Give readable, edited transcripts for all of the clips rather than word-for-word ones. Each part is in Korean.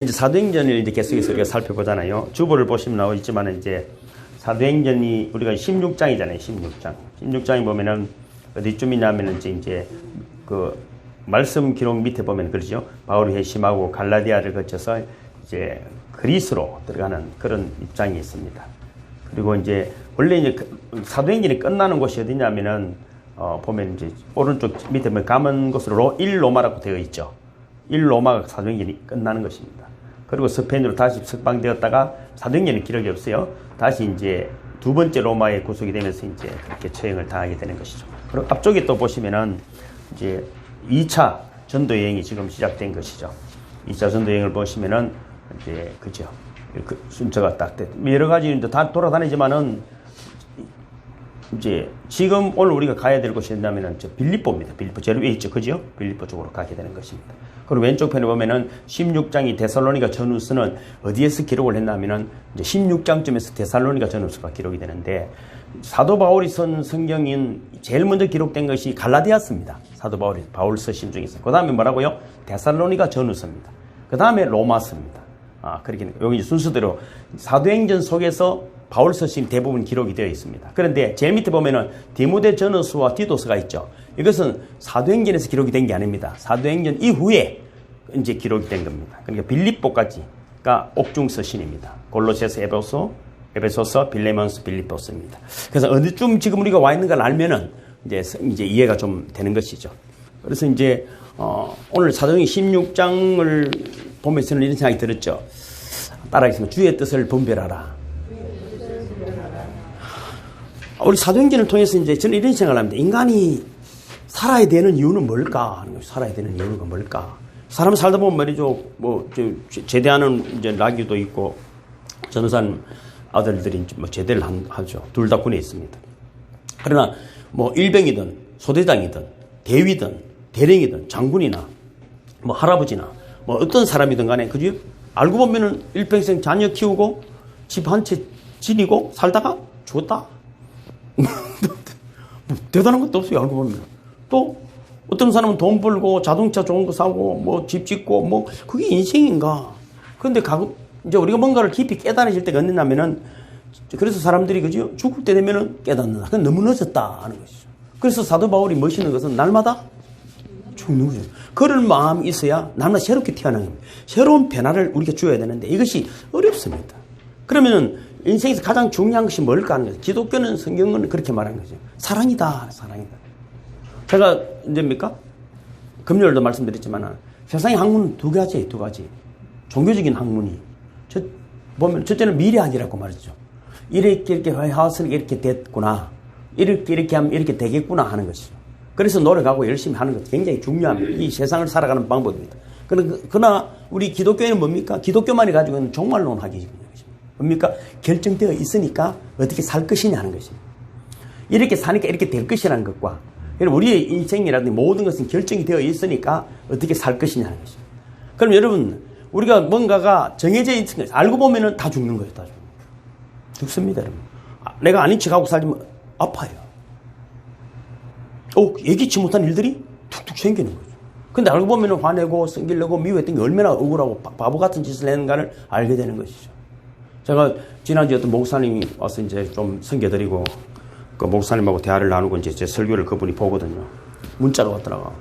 이제 사도행전을 이제 계속해서 우리가 살펴보잖아요. 주보를 보시면 나오지만 이제 사도행전이 우리가 16장이잖아요. 16장. 16장에 보면은 어디쯤이냐면은 이제 그 말씀 기록 밑에 보면 그러죠. 바울이 회심하고 갈라디아를 거쳐서 이제 그리스로 들어가는 그런 입장이 있습니다. 그리고 이제 원래 이제 사도행전이 끝나는 곳이 어디냐면은 보면 이제 오른쪽 밑에 뭐 감은 곳으로 일로마라고 되어 있죠. 일로마가 사도행전이 끝나는 것입니다. 그리고 스페인으로 다시 석방되었다가 사도행전은 기록이 없어요. 다시 이제 두 번째 로마에 구속이 되면서 이제 그렇게 처형을 당하게 되는 것이죠. 그리고 앞쪽에 또 보시면은 이제 2차 전도 여행이 지금 시작된 것이죠. 2차 전도 여행을 보시면은 이제 그죠. 그 순서가 딱 돼. 여러 가지 이제 다 돌아다니지만은 이제 지금 오늘 우리가 가야 될 곳이 있냐면은 빌립보입니다. 빌립보 제일 위에 있죠. 그죠? 빌립보 쪽으로 가게 되는 것입니다. 그리고 왼쪽 편에 보면은 16장이 데살로니가 전후서는 어디에서 기록을 했냐면은 이제 16장쯤에서 데살로니가 전후서가 기록이 되는데 사도 바울이 쓴 성경인 제일 먼저 기록된 것이 갈라디아서입니다. 사도 바울 서신 중에서. 그 다음에 뭐라고요? 데살로니가 전후서입니다. 그 다음에 로마서입니다. 그렇게 여기 순서대로 사도행전 속에서 바울 서신 대부분 기록이 되어 있습니다. 그런데 제일 밑에 보면은 디모데 전후서와 디도서가 있죠. 이것은 사도행전에서 기록이 된 게 아닙니다. 사도행전 이후에 이제 기록이 된 겁니다. 그러니까 빌립보까지가 옥중 서신입니다. 골로새서, 에베소서, 빌레몬서, 빌립보서입니다. 그래서 어디쯤 지금 우리가 와 있는 걸 알면은 이제 이해가 좀 되는 것이죠. 그래서 이제 오늘 사도행전 16장을 보면서는 이런 생각이 들었죠. 따라하겠습니다. 주의 뜻을 분별하라. 우리 사도행전을 통해서 이제 저는 이런 생각을 합니다. 인간이 살아야 되는 이유는 뭘까? 살아야 되는 이유가 뭘까? 사람 살다 보면 말이죠. 제대하는 이제 나귀도 있고, 전우산 아들들이 뭐 제대를 하죠. 둘 다 군에 있습니다. 그러나 뭐 일병이든 소대장이든 대위든 대령이든 장군이나 뭐 할아버지나 뭐 어떤 사람이든 간에 그죠? 알고 보면은 일평생 자녀 키우고 집 한 채 지니고 살다가 죽었다. 대단한 것도 없어요. 알고 보면. 또 어떤 사람은 돈 벌고 자동차 좋은 거 사고 뭐 집 짓고 뭐 그게 인생인가. 그런데 이제 우리가 뭔가를 깊이 깨달아질 때가 언제냐면은 그래서 사람들이 그죠? 죽을 때 되면은 깨닫는다. 그건 너무 늦었다 하는 것이죠. 그래서 사도 바울이 멋있는 것은 날마다 죽는 거죠. 그런 마음이 있어야 날마다 새롭게 태어나는 겁니다. 새로운 변화를 우리가 주어야 되는데 이것이 어렵습니다. 그러면은 인생에서 가장 중요한 것이 뭘까 하는 거죠. 기독교는 성경은 그렇게 말하는 거죠. 사랑이다. 사랑이다. 제가 언제입니까? 금요일도 말씀드렸지만 세상의 학문은 두 가지. 종교적인 학문이 보면 첫째는 미래학이라고 말이죠. 이렇게 해서 이렇게 됐구나. 이렇게 하면 이렇게 되겠구나 하는 것이죠. 그래서 노력하고 열심히 하는 것 굉장히 중요합니다. 이 세상을 살아가는 방법입니다. 그러나 우리 기독교에는 뭡니까? 기독교만이 가지고 있는 종말론학이 뭡니까? 결정되어 있으니까 어떻게 살 것이냐 하는 것입니다. 이렇게 사니까 이렇게 될 것이라는 것과 우리의 인생이라든지 모든 것은 결정이 되어 있으니까 어떻게 살 것이냐 하는 것입니다. 그럼 여러분 우리가 뭔가가 정해져 있는 것 알고 보면은 다 죽는 거예요. 다 죽습니다. 여러분. 내가 아닌 척하고 살면 아파요. 예기치 못한 일들이 툭툭 생기는 거죠. 근데 알고 보면은 화내고 성질내고 미워했던 게 얼마나 억울하고 바보 같은 짓을 했는가를 알게 되는 것이죠. 제가 지난주에 어떤 목사님이 와서 이제 좀 섬겨드리고 그 목사님하고 대화를 나누고 이제 제 설교를 그분이 보거든요. 문자가 왔더라고.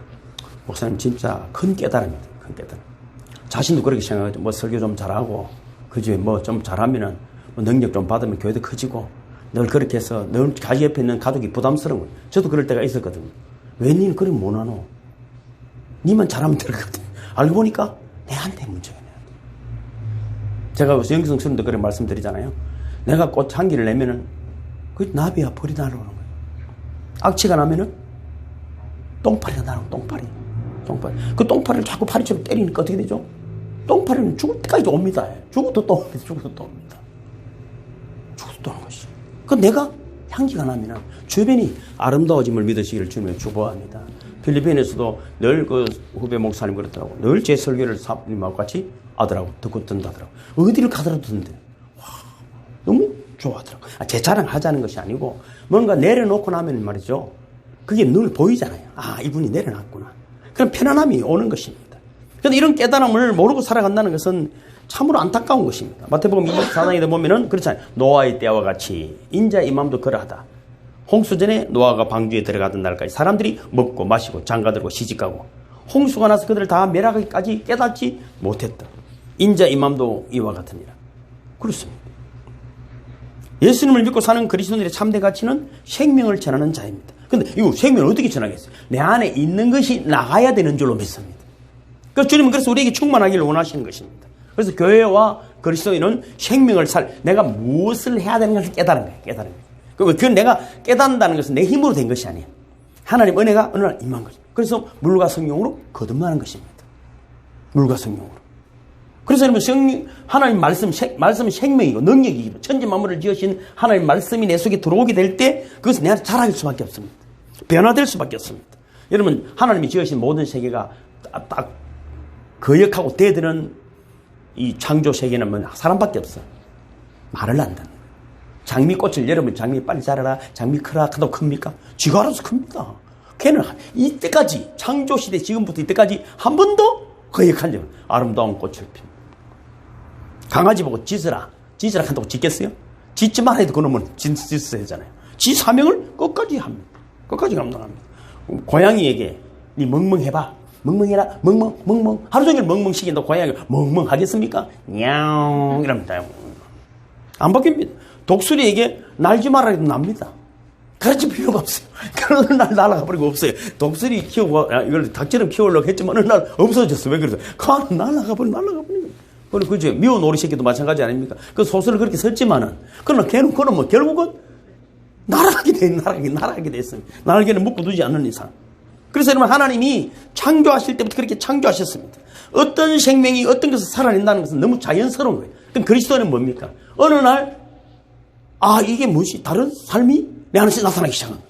목사님 진짜 큰 깨달음입니다. 큰 깨달음. 자신도 그렇게 생각하죠. 뭐 설교 좀 잘하고 그죠? 뭐 좀 잘하면은 뭐 능력 좀 받으면 교회도 커지고 늘 그렇게 해서 늘 자기 옆에 있는 가족이 부담스러운 거예요. 저도 그럴 때가 있었거든요. 왜 니는 그럼 못하노? 니만 잘하면 되거든. 알고 보니까 내한테 문제가 있네. 제가 영성 스님도 그렇게 말씀드리잖아요. 내가 꽃 향기를 내면은 그 나비야 벌이 날아오는 거예요. 악취가 나면은 똥파리가 날아오고 똥파리. 그 똥파리를 자꾸 파리처럼 때리니까 어떻게 되죠? 똥파리는 죽을 때까지 옵니다. 죽어도 또 옵니다. 죽어도 또 오는 것이. 그 내가 향기가 나면은 주변이 아름다워짐을 믿으시기를 주님을 축복합니다. 필리핀에서도 늘 그 후배 목사님 그렇더라고. 늘 제 설교를 사님하고 같이 하더라고. 듣고 든다더라고. 어디를 가더라도 듣는데. 와, 너무 좋아하더라고. 제 자랑하자는 것이 아니고 뭔가 내려놓고 나면 말이죠. 그게 눈을 보이잖아요. 이분이 내려놨구나. 그럼 편안함이 오는 것입니다. 그런데 이런 깨달음을 모르고 살아간다는 것은 참으로 안타까운 것입니다. 마태복음 24장에 보면은 그렇잖아요. 노아의 때와 같이 인자의 임함도 그러하다. 홍수전에 노아가 방주에 들어가던 날까지 사람들이 먹고 마시고 장가들고 시집가고 홍수가 나서 그들을 다 멸하기까지 깨닫지 못했다. 인자 임함도 이와 같으니라. 그렇습니다. 예수님을 믿고 사는 그리스도인들의 참된 가치는 생명을 전하는 자입니다. 근데 이거 생명을 어떻게 전하겠어요? 내 안에 있는 것이 나가야 되는 줄로 믿습니다. 그래서 주님은 그래서 우리에게 충만하기를 원하시는 것입니다. 그래서 교회와 그리스도인은 생명을 내가 무엇을 해야 되는 것을 깨달은 거예요. 깨달은 거예요. 그건 내가 깨닫는다는 것은 내 힘으로 된 것이 아니에요. 하나님 은혜가 어느 날 임한 거죠. 그래서 물과 성령으로 거듭나는 것입니다. 물과 성령으로. 그래서 여러분 하나님 말씀은 생명이고 능력이고 천지 만물을 지으신 하나님 말씀이 내 속에 들어오게 될 때 그것은 내 안에 자라길 수밖에 없습니다. 변화될 수밖에 없습니다. 여러분 하나님이 지으신 모든 세계가 딱 거역하고 대드는 이 창조 세계는 뭐 사람밖에 없어. 말을 안 듣는. 장미꽃을 여러분 장미 빨리 자라라 장미 크라 하도 큽니까? 쥐가 알아서 큽니다. 걔는 이때까지 창조시대 지금부터 이때까지 한 번도 거역한 적은 아름다운 꽃을 핍니다. 강아지 보고 짖으라 한다고 짖겠어요? 짖지 말아야 돼. 그놈은 짖어야 되잖아요. 지 사명을 끝까지 합니다. 끝까지 감당합니다. 고양이에게 니 멍멍해봐. 멍멍해라. 멍멍. 하루 종일 멍멍 시킨다. 고양이가 멍멍 하겠습니까? 냐옹 이랍니다. 안 바뀝니다. 독수리에게 날지 말아야 해도 납니다. 가르칠 필요가 없어요. 그러는 날 날아가 버리고 없어요. 독수리 키우고 이걸 닭처럼 키우려고 했지만 어느 날 없어졌어. 왜 그래서? 가는 날아가 버리고. 그리고 그죠? 미운 오리 새끼도 마찬가지 아닙니까? 그 소설을 그렇게 썼지만은 그러나 걔는 뭐 결국은 날아가게 돼 있습니다. 날개는 묶고 두지 않는 이상. 그래서 여러분 하나님이 창조하실 때부터 그렇게 창조하셨습니다. 어떤 생명이 어떤 것을 살아낸다는 것은 너무 자연스러운 거예요. 그럼 그리스도는 뭡니까? 어느 날 이게 무엇이 다른 삶이 내 안에서 나타나기 시작한 거예요.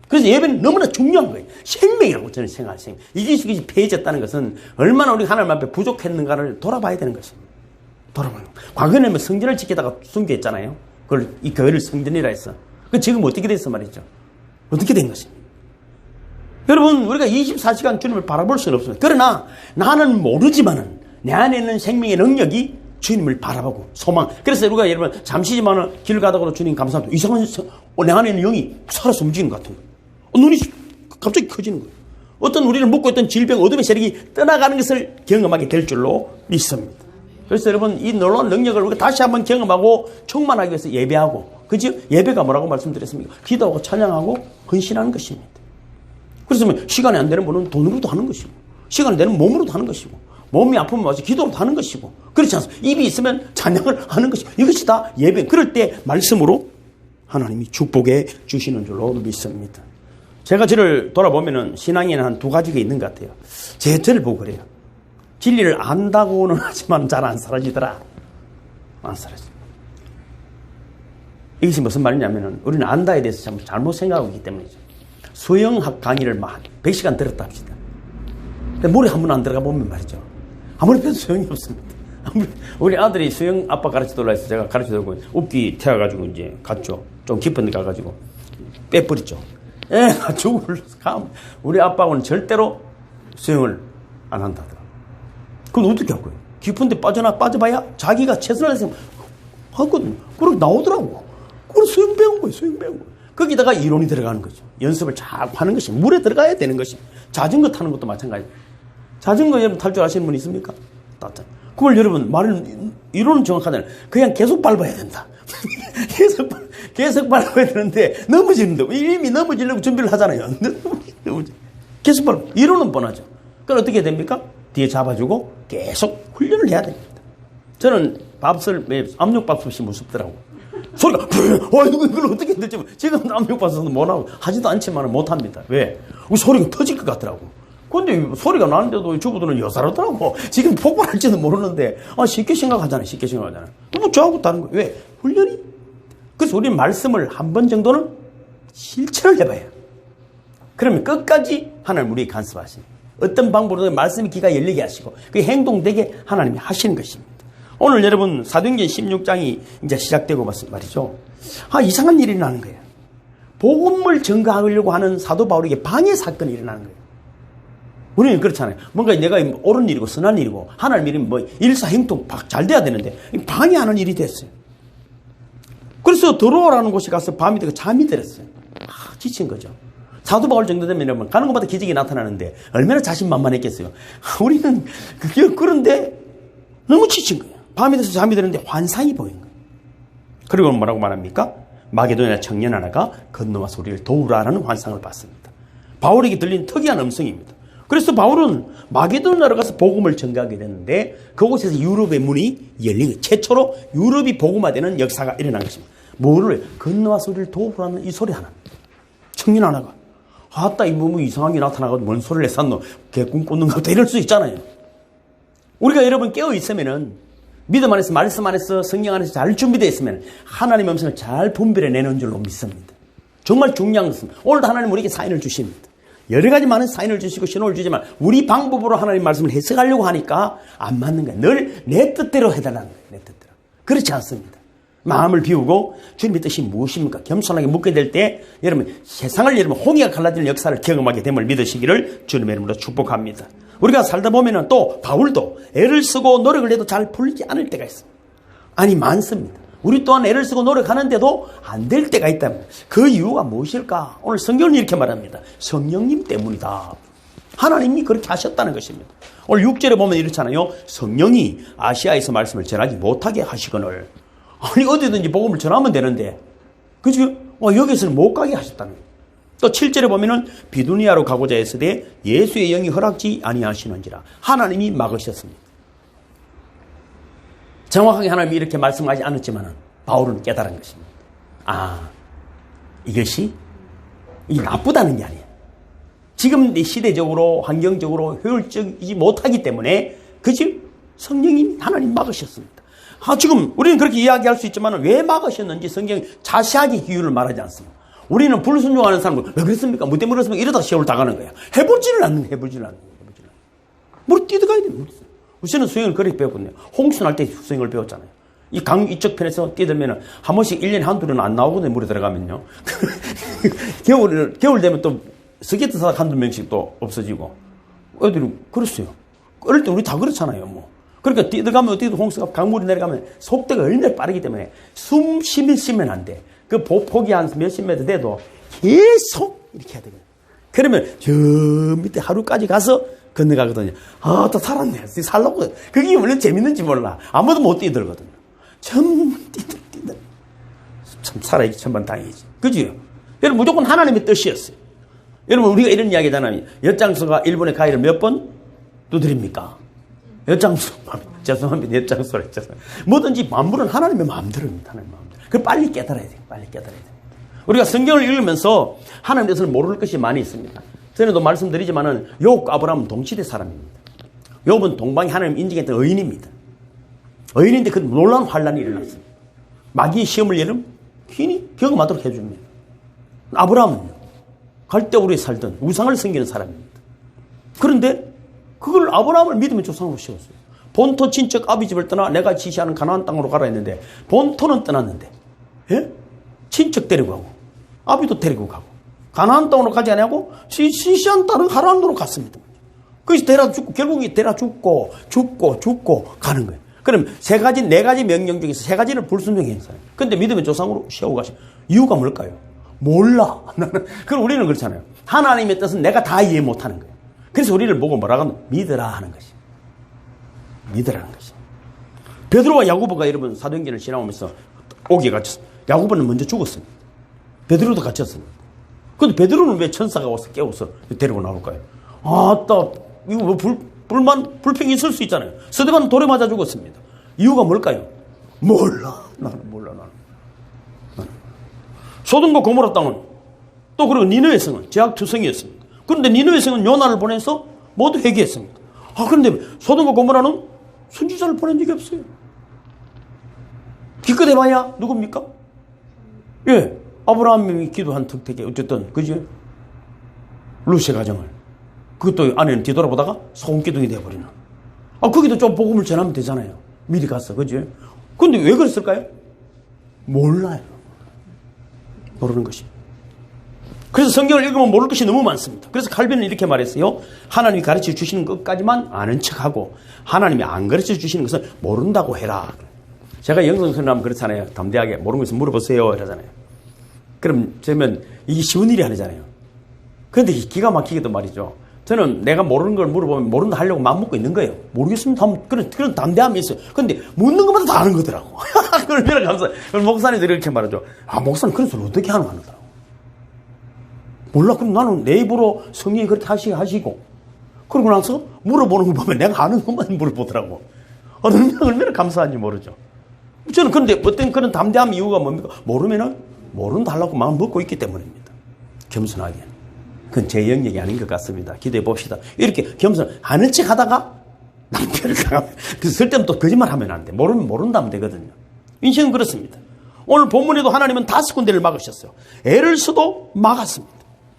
그래서 예배는 너무나 중요한 거예요. 생명이라고 저는 생각해요. 생명. 이것이 폐해졌다는 것은 얼마나 우리가 하나님 앞에 부족했는가를 돌아봐야 되는 것입니다. 과거에는 뭐 성전을 지키다가 숨겨했잖아요. 그걸 이 교회를 성전이라 했어. 그 지금 어떻게 됐어 말이죠. 어떻게 된 것입니까? 여러분 우리가 24시간 주님을 바라볼 수는 없습니다. 그러나 나는 모르지만은 내 안에 있는 생명의 능력이 주님을 바라보고 소망. 그래서 우리가 여러분 잠시지만은 길 가다가도 주님 감사합니다. 이상한 내 안에 있는 영이 살아서 움직이는 것 같은 거예요. 눈이 갑자기 커지는 거예요. 어떤 우리를 묶고 있던 질병 어둠의 세력이 떠나가는 것을 경험하게 될 줄로 믿습니다. 그래서 여러분 이 놀라운 능력을 우리가 다시 한번 경험하고 충만하기 위해서 예배하고 그죠? 예배가 뭐라고 말씀드렸습니까? 기도하고 찬양하고 헌신하는 것입니다. 그래서 시간이 안 되는 분은 돈으로도 하는 것이고 시간이 되는 몸으로도 하는 것이고 몸이 아프면 와서 기도로 하는 것이고 그렇지 않습니까? 입이 있으면 찬양을 하는 것이고 이것이 다 예배. 그럴 때 말씀으로 하나님이 축복해 주시는 줄로 믿습니다. 제가 저를 돌아보면은 신앙에는 한 두 가지가 있는 것 같아요. 저를 보고 그래요. 진리를 안다고는 하지만 잘 안 사라지더라. 안 사라져. 이것이 무슨 말이냐면은 우리는 안다에 대해서 참 잘못 생각하고 있기 때문이죠. 수영학 강의를 100시간 들었다 합시다. 근데 물에 한 번 안 들어가 보면 말이죠. 아무리 배도 소용이 없습니다. 우리 아들이 수영 아빠 가르치달라 해서 제가 가르쳐주고 웃기 태워가지고 이제 갔죠. 좀 깊은 데 가가지고 빼버렸죠. 애가 죽을 우리 아빠는 절대로 수영을 안 한다더라. 그럼 어떻게 할 거예요? 깊은 데 빠져봐야 자기가 최선을 다해서 하거든요. 그러고 나오더라고. 그걸 수영 배운 거예요. 거기다가 이론이 들어가는 거죠. 연습을 잘 하는 것이 물에 들어가야 되는 것입니다. 자전거 타는 것도 마찬가지예요. 자전거 여러분 탈 줄 아시는 분 있습니까? 그걸 여러분 말은 이론은 정확하잖아요. 그냥 계속 밟아야 된다. 계속 밟아야 되는데 넘어지는데 이미 넘어지려고 준비를 하잖아요. 계속 밟아. 이론은 뻔하죠. 그럼 어떻게 됩니까? 뒤에 잡아주고 계속 훈련을 해야 됩니다. 저는 압력밥솥이 무섭더라고. 소리가 이걸 어떻게 들지? 지금 압력밥솥은 못하고 하지도 않지만 못합니다. 왜? 소리가 터질 것 같더라고. 근데 소리가 나는데도 주부들은 여사르더라고. 지금 폭발할지도 모르는데 쉽게 생각하잖아요. 뭐 저하고 다른 거예요. 왜? 훈련이. 그래서 우리는 말씀을 한 번 정도는 실천을 해봐요. 그러면 끝까지 하나님 우리에게 간섭하십니다. 어떤 방법으로든 말씀의 귀가 열리게 하시고 그 행동되게 하나님이 하시는 것입니다. 오늘 여러분 사도행전 16장이 이제 시작되고 말이죠. 이상한 일이 일어나는 거예요. 복음을 전가하려고 하는 사도 바울에게 방해 사건이 일어나는 거예요. 우리는 그렇잖아요. 뭔가 내가 옳은 일이고 선한 일이고 하나님 이름이 뭐 일사행동 잘 돼야 되는데 방해하는 일이 됐어요. 그래서 들어오라는 곳에 가서 밤이 되고 잠이 들었어요. 지친 거죠. 사도 바울 정도 되면 가는 곳마다 기적이 나타나는데 얼마나 자신만만했겠어요. 우리는 그런데 너무 지친 거예요. 밤이 돼서 잠이 드는데 환상이 보인 거예요. 그리고 뭐라고 말합니까? 마게도냐 청년 하나가 건너와서 우리를 도우라라는 환상을 봤습니다. 바울에게 들린 특이한 음성입니다. 그래서 바울은 마게도냐로 가서 복음을 전가하게 됐는데 그곳에서 유럽의 문이 열린 거예요. 최초로 유럽이 복음화되는 역사가 일어난 것입니다. 뭐를? 건너와서 우리를 도우라는 이 소리 하나. 청년 하나가 아따 이 뭐 이상하게 나타나가지고 뭔 소리를 했었노? 개꿈 꾸는 것 같다 이럴 수 있잖아요. 우리가 여러분 깨어 있으면은 믿음 안에서 말씀 안에서 성령 안에서 잘 준비되어 있으면 하나님의 음성을 잘 분별해내는 줄로 믿습니다. 정말 중요한 것은 오늘도 하나님 우리에게 사인을 주십니다. 여러 가지 많은 사인을 주시고 신호를 주지만 우리 방법으로 하나님 말씀을 해석하려고 하니까 안 맞는 거예요. 늘 내 뜻대로 해달라는 거예요. 내 뜻대로. 그렇지 않습니다. 마음을 비우고 주님의 뜻이 무엇입니까? 겸손하게 묻게 될 때 여러분 세상을 여러분 홍해가 갈라지는 역사를 경험하게 됨을 믿으시기를 주님의 이름으로 축복합니다. 우리가 살다 보면은 또 바울도 애를 쓰고 노력을 해도 잘 풀리지 않을 때가 있습니다. 아니 많습니다. 우리 또한 애를 쓰고 노력하는데도 안 될 때가 있다면 그 이유가 무엇일까? 오늘 성경은 이렇게 말합니다. 성령님 때문이다. 하나님이 그렇게 하셨다는 것입니다. 오늘 6절에 보면 이렇잖아요. 성령이 아시아에서 말씀을 전하지 못하게 하시거늘. 아니 어디든지 복음을 전하면 되는데 그죠? 여기서는 못 가게 하셨다는 거예요. 또 7절에 보면은 비두니아로 가고자 했으되 예수의 영이 허락지 아니하시는지라 하나님이 막으셨습니다. 정확하게 하나님이 이렇게 말씀하지 않았지만 바울은 깨달은 것입니다. 이것이 이게 나쁘다는 게 아니에요. 지금 시대적으로 환경적으로 효율적이지 못하기 때문에 그치? 성령이 하나님 막으셨습니다. 지금 우리는 그렇게 이야기할 수 있지만 왜 막으셨는지 성경이 자세하게 이유를 말하지 않습니다. 우리는 불순종하는 사람은 왜 그랬습니까? 뭐 때문에 그랬습니까? 이러다가 세월 다 가는 거야. 해보지를 않는 거야. 뭘 뛰어가야 돼. 우리는 수영을 그렇게 배웠거든요. 홍수 날 때 수영을 배웠잖아요. 이 강 이쪽 편에서 뛰들면 한 번씩 1년에 한두 번은 안 나오거든요. 물에 들어가면요. 겨울 되면 또 스케이트 사다 한두 명씩 또 없어지고. 애들이 그랬어요. 어릴 때 우리 다 그렇잖아요. 뭐. 그러니까 뛰어가면 어디도 홍수가 강물이 내려가면 속도가 얼마나 빠르기 때문에 숨 쉬면 안 돼. 그 폭이 한 몇십 미터 돼도 계속 이렇게 해야 되거든요. 그러면 저 밑에 하루까지 가서 건너가거든요. 또 살았네. 살라고. 그게 얼마나 재밌는지 몰라. 아무도 못 뛰들거든요. 참 살아있기 천만 다행이지. 그죠? 여러분 무조건 하나님의 뜻이었어요. 여러분 우리가 이런 이야기잖아요. 엿장수가 일본에 가위를 몇 번 두드립니까? 엿장수. 죄송합니다. 엿장수라 했잖아요. 뭐든지 만물은 하나님의 마음대로입니다. 하나님의 마음대로. 그걸 빨리 깨달아야 돼요. 우리가 성경을 읽으면서 하나님의 뜻을 모를 것이 많이 있습니다. 전에도 말씀드리지만은 욥과 아브라함은 동시대 사람입니다. 욥은 동방에 하나님 인정했던 의인입니다. 의인인데 그 놀라운 환란이 일어났습니다. 마귀의 시험을 여름 괜히 경험하도록 해줍니다. 아브라함은요. 갈대우리에 살던 우상을 섬기는 사람입니다. 그런데 그걸 아브라함을 믿음의 조상으로 세웠어요. 본토 친척 아비 집을 떠나 내가 지시하는 가나안 땅으로 가라 했는데 본토는 떠났는데 친척 데리고 가고 아비도 데리고 가고 가나안 땅으로 가지 않냐고 지시한 땅은 하란으로 갔습니다. 거기서 데려 죽고 결국에 데려 죽고 가는 거예요. 그럼 네 가지 명령 중에서 세 가지를 불순종한 사람. 근데 믿음의 조상으로 세우고 가신 이유가 뭘까요? 몰라. 그럼 우리는 그렇잖아요. 하나님의 뜻은 내가 다 이해 못하는 거예요. 그래서 우리를 보고 뭐라고 하면 믿으라 하는 것이. 믿으라는 것이. 베드로와 야고보가 여러분 사도행전을 지나오면서 옥에 갇혔습니다. 야고보는 먼저 죽었습니다. 베드로도 갇혔습니다. 근데 베드로는 왜 천사가 와서 깨워서 데리고 나올까요? 이거 뭐 불평이 있을 수 있잖아요. 스데반은 돌에 맞아 죽었습니다. 이유가 뭘까요? 몰라. 나는 몰라. 소돔과 고모라 땅은 또 그리고 니느웨 성은 제약투성이었습니다. 그런데 니느웨 성은 요나를 보내서 모두 회개했습니다. 그런데 소돔과 고모라는 선지자를 보낸 적이 없어요. 기껏 해봐야 누굽니까? 아브라함이 기도한 덕택에 어쨌든 그죠? 루세 가정을 그것도 아내는 뒤돌아보다가 소금기둥이 되어버리는. 거기도 좀 복음을 전하면 되잖아요. 미리 가서 그죠? 근데 왜 그랬을까요? 몰라요. 모르는 것입니다. 그래서 성경을 읽으면 모를 것이 너무 많습니다. 그래서 칼빈은 이렇게 말했어요. 하나님이 가르쳐 주시는 것까지만 아는 척하고 하나님이 안 가르쳐 주시는 것은 모른다고 해라. 제가 영성선언하면 그렇잖아요. 담대하게 모르는 것은 물어보세요 이러잖아요. 그럼 저면 이게 쉬운 일이 아니잖아요. 그런데 기가 막히게도 말이죠. 저는 내가 모르는 걸 물어보면 모른다 하려고 마음먹고 있는 거예요. 모르겠습니다. 그런 담대함이 있어요. 그런데 묻는 것마다 다 아는 거더라고. 그걸 감사해요. 목사님들이 이렇게 말하죠. 아, 목사님 그런 소리 어떻게 하는 거더라고. 몰라. 그럼 나는 내 입으로 성령이 그렇게 하시고 그러고 나서 물어보는 거 보면 내가 아는 것만 물어보더라고. 얼마나 감사한지 모르죠. 저는 그런데 어떤 그런 담대함 이유가 뭡니까? 모르면은 모른다 하려고 마음 먹고 있기 때문입니다. 겸손하게. 그건 제 영역이 아닌 것 같습니다. 기도해 봅시다. 이렇게 겸손, 아는 척 하다가 남편을 강하면, 그래서 쓸데없는 또 거짓말 하면 안 돼. 모르면 모른다면 되거든요. 인생은 그렇습니다. 오늘 본문에도 하나님은 5군데를 막으셨어요. 애를 써도 막았습니다.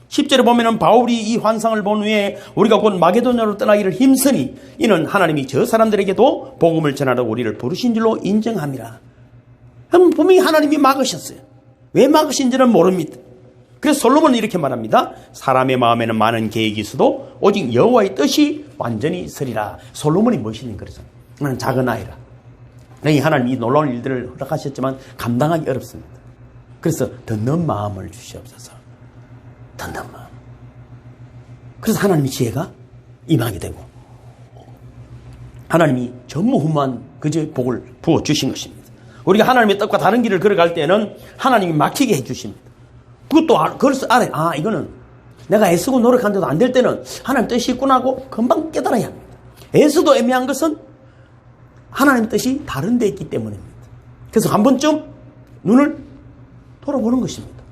10절에 보면은 바울이 이 환상을 본 후에 우리가 곧 마게도냐로 떠나기를 힘쓰니 이는 하나님이 저 사람들에게도 복음을 전하라고 우리를 부르신 줄로 인정함이라. 그럼 분명히 하나님이 막으셨어요. 왜 막으신지는 모릅니다. 그래서 솔로몬은 이렇게 말합니다. 사람의 마음에는 많은 계획이 있어도 오직 여호와의 뜻이 완전히 서리라. 솔로몬이 멋있는 거죠. 나는 작은 아이라. 하나님이 놀라운 일들을 허락하셨지만 감당하기 어렵습니다. 그래서 듣는 마음을 주시옵소서. 듣는 마음. 그래서 하나님의 지혜가 임하게 되고 하나님이 전무후무한 그저 복을 부어주신 것입니다. 우리가 하나님의 뜻과 다른 길을 걸어갈 때는 하나님이 막히게 해주십니다. 그것도 그래서 알아요. 이거는 내가 애쓰고 노력하는데도 안 될 때는 하나님 뜻이 있구나 하고 금방 깨달아야 합니다. 애써도 애매한 것은 하나님의 뜻이 다른 데 있기 때문입니다. 그래서 한 번쯤 눈을 돌아보는 것입니다.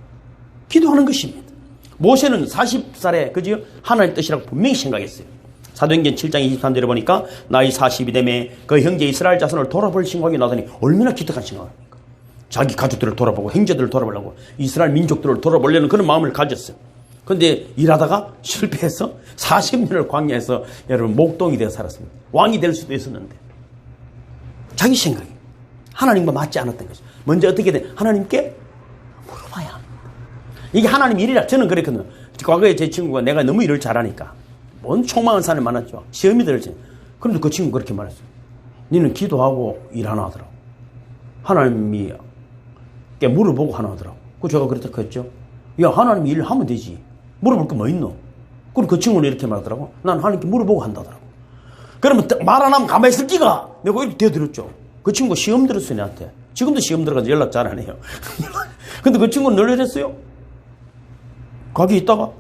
기도하는 것입니다. 모세는 40살에 그죠? 하나님의 뜻이라고 분명히 생각했어요. 사도행전 7장 23절에 보니까 나이 40이 되매 그 형제 이스라엘 자손을 돌아볼 생각이 나더니 얼마나 기특한 생각입니까? 자기 가족들을 돌아보고 형제들을 돌아보려고 이스라엘 민족들을 돌아보려는 그런 마음을 가졌어요. 그런데 일하다가 실패해서 40년을 광야에서 여러분 목동이 되어 살았습니다. 왕이 될 수도 있었는데 자기 생각이 하나님과 맞지 않았던 거죠. 먼저 어떻게 돼? 하나님께 물어봐야 합니다. 이게 하나님 일이라 저는 그랬거든요. 과거에 제 친구가 내가 너무 일을 잘하니까 뭔 총망한 사람이 많았죠. 시험이 들었지. 그런데 그 친구가 그렇게 말했어요. 너는 기도하고 일 하나 하더라고. 하나님이 물어보고 하나 하더라고. 그 제가 그랬다 했죠. 야, 하나님이 일 하면 되지. 물어볼 거 뭐 있노? 그럼 그 친구는 이렇게 말하더라고. 난 하나님께 물어보고 한다더라고. 그러면 말 안 하면 가만히 있을 기가. 내가 이렇게 대들었죠. 그 친구 시험 들었어요, 나한테. 지금도 시험 들어가서 연락 잘 안 해요. 근데 그 친구는 늘 이랬어요. 가게 있다가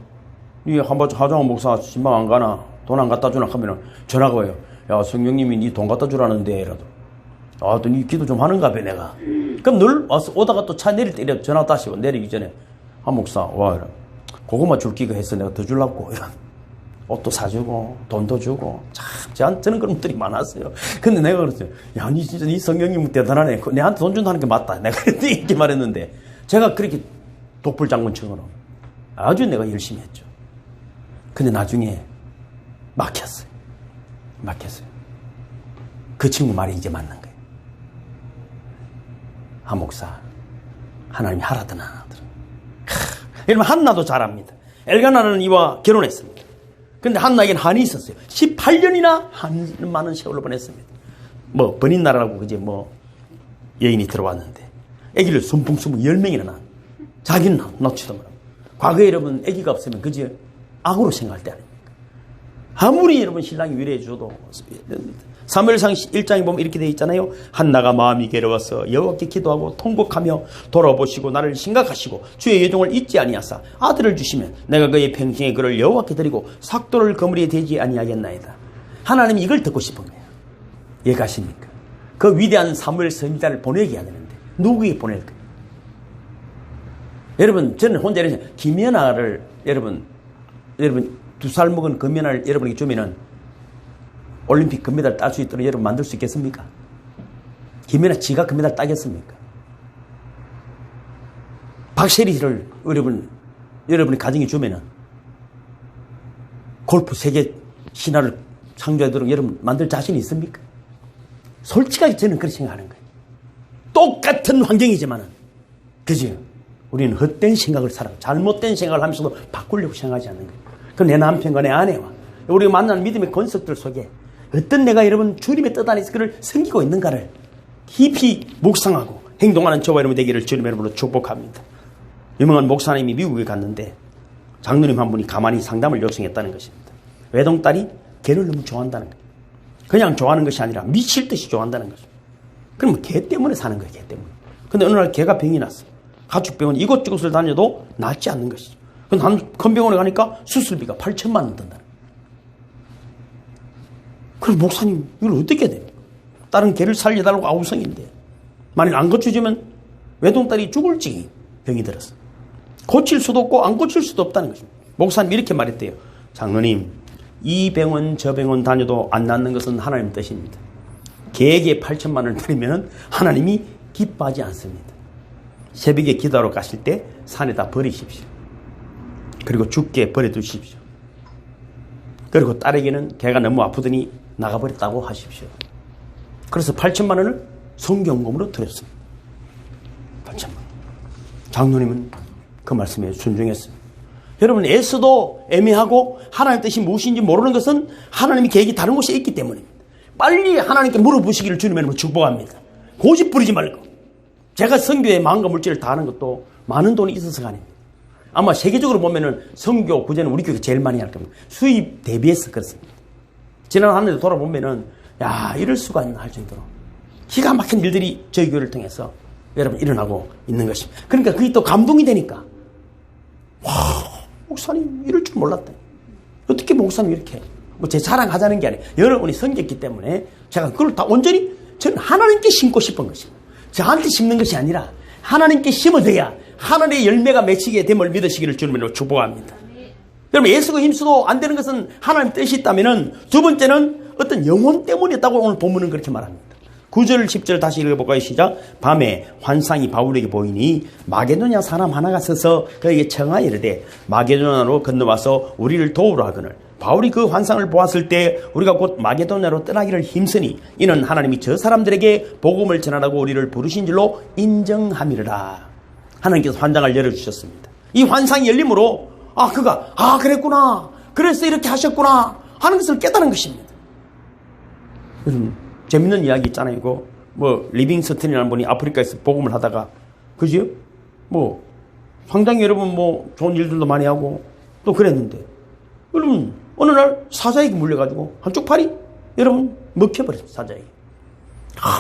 이 하정원 목사 신방 안 가나 돈 안 갖다 주나 하면은 전화가 와요. 야, 성령님이 니 돈 갖다 주라는데 이라도. 아, 또 니 기도 좀 하는가 봐 내가. 그럼 늘 와서 오다가 또 차 내릴 때 이래 전화 다시 내리기 전에 한 목사 와 이래. 고구마 줄 기가 했어. 내가 더 줄라고 이런. 옷도 사주고 돈도 주고 참 저는 그런 분들이 많았어요. 근데 내가 그랬어요. 야, 니 진짜 니 성령님 대단하네. 내한테 돈 준다는 게 맞다. 내가 이렇게 말했는데 제가 그렇게 독불장군처럼 아주 내가 열심히 했죠. 근데 나중에 막혔어요. 그 친구 말이 이제 맞는 거예요. 한 목사 하나님이 하라더나 하더라. 이러면 한나도 잘합니다. 엘가나는 이와 결혼했습니다. 근데 한나에게는 한이 있었어요. 18년이나 한 많은 세월을 보냈습니다. 뭐 번인나라라고 그제 뭐 여인이 들어왔는데 아기를 순풍순풍 10명이나 낳은. 자기는 낳지도 못하고. 과거에 여러분 아기가 없으면 그제 악으로 생각할 때 아닙니까? 아무리 여러분 신랑이 위로해 줘도 사무엘상 1장에 보면 이렇게 되어 있잖아요. 한나가 마음이 괴로워서 여호와께 기도하고 통곡하며 돌아보시고 나를 생각하시고 주의 예종을 잊지 아니하사 아들을 주시면 내가 그의 평생에 그를 여호와께 드리고 삭도를 그물에 대지 아니하겠나이다. 하나님이 이걸 듣고 싶은 거예요. 이해가십니까? 그 위대한 사무엘 선지자를 보내게 해야 되는데 누구에게 보낼까? 여러분 저는 혼자 이러죠. 김연아를 여러분 2살 먹은 금메달 여러분에게 주면은 올림픽 금메달 딸 수 있도록 여러분 만들 수 있겠습니까? 김연아 지가 금메달 따겠습니까? 박세리를 여러분의 가정에 주면은 골프 세계 신화를 창조하도록 여러분 만들 자신이 있습니까? 솔직하게 저는 그렇게 생각하는 거예요. 똑같은 환경이지만은 그죠? 우리는 헛된 생각을 살아. 잘못된 생각을 하면서도 바꾸려고 생각하지 않는 거예요. 그 내 남편과 내 아내와 우리가 만나는 믿음의 권석들 속에 어떤 내가 여러분 주님의 뜻 안에서 그를 섬기고 있는가를 깊이 묵상하고 행동하는 저와 여러분 되기를 주님의 이름으로 축복합니다. 유명한 목사님이 미국에 갔는데 장로님 한 분이 가만히 상담을 요청했다는 것입니다. 외동딸이 개를 너무 좋아한다는 거예요. 그냥 좋아하는 것이 아니라 미칠 듯이 좋아한다는 거죠. 그러면 개 때문에 사는 거예요. 개 때문에. 근데 어느 날 개가 병이 났어. 가축병원 이곳저곳을 다녀도 낫지 않는 것이죠. 근데 한 큰 병원에 가니까 수술비가 8천만 원 든다는 거예요. 그럼 목사님 이걸 어떻게 해야 됩니까? 다른 개를 살려달라고 아우성인데 만일 안 고쳐주면 외동딸이 죽을지 병이 들었어. 고칠 수도 없고 안 고칠 수도 없다는 것입니다. 목사님 이렇게 말했대요. 장로님, 이 병원 저 병원 다녀도 안 낫는 것은 하나님 뜻입니다. 개에게 8천만 원을 드리면 하나님이 기뻐하지 않습니다. 새벽에 기도하러 가실 때 산에다 버리십시오. 그리고 죽게 버려두십시오. 그리고 딸에게는 개가 너무 아프더니 나가버렸다고 하십시오. 그래서 8천만 원을 성경금으로 드렸습니다. 8천만 원. 장로님은 그 말씀에 순종했습니다. 여러분, 애써도 애매하고 하나님의 뜻이 무엇인지 모르는 것은 하나님의 계획이 다른 곳에 있기 때문입니다. 빨리 하나님께 물어보시기를 주님의 이름으로 축복합니다. 고집 부리지 말고. 제가 선교에 마음과 물질을 다하는 것도 많은 돈이 있어서가 아닙니다. 아마 세계적으로 보면은 선교 구제는 우리 교회가 제일 많이 할 겁니다. 수입 대비해서 그렇습니다. 지난 한 해도 돌아보면은 야, 이럴 수가 있나 할 정도로 기가 막힌 일들이 저희 교회를 통해서 여러분 일어나고 있는 것입니다. 그러니까 그게 또 감동이 되니까 와, 목사님 이럴 줄 몰랐다. 어떻게 목사님 이렇게 뭐 제 자랑하자는 게 아니에요. 여러분이 섬겼기 때문에 제가 그걸 다 온전히 저는 하나님께 심고 싶은 것입니다. 저한테 심는 것이 아니라 하나님께 심어져야 하나님의 열매가 맺히게 됨을 믿으시기를 주님으로 축복합니다. 여러분, 애쓰고 힘써도 안 되는 것은 하나님 뜻이 있다면은 두 번째는 어떤 영혼 때문이었다고 오늘 본문은 그렇게 말합니다. 9절 10절 다시 읽어볼까요? 시작. 밤에 환상이 바울에게 보이니 마게도냐 사람 하나가 서서 그에게 청하여 이르되 마게도냐로 건너와서 우리를 도우라 하거늘 바울이 그 환상을 보았을 때 우리가 곧 마게도냐로 떠나기를 힘쓰니 이는 하나님이 저 사람들에게 복음을 전하라고 우리를 부르신 줄로 인정함이라. 하나님께서 환상을 열어주셨습니다. 이 환상이 열림으로 그가 그랬구나, 그래서 이렇게 하셨구나 하는 것을 깨달은 것입니다. 여러분, 재밌는 이야기 있잖아요. 이거 리빙스턴이라는 분이 아프리카에서 복음을 하다가 그죠? 상당히 여러분 좋은 일들도 많이 하고 또 그랬는데 여러분 어느 날 사자에게 물려가지고 한쪽 팔이 여러분 먹혀버렸어요. 사자에게.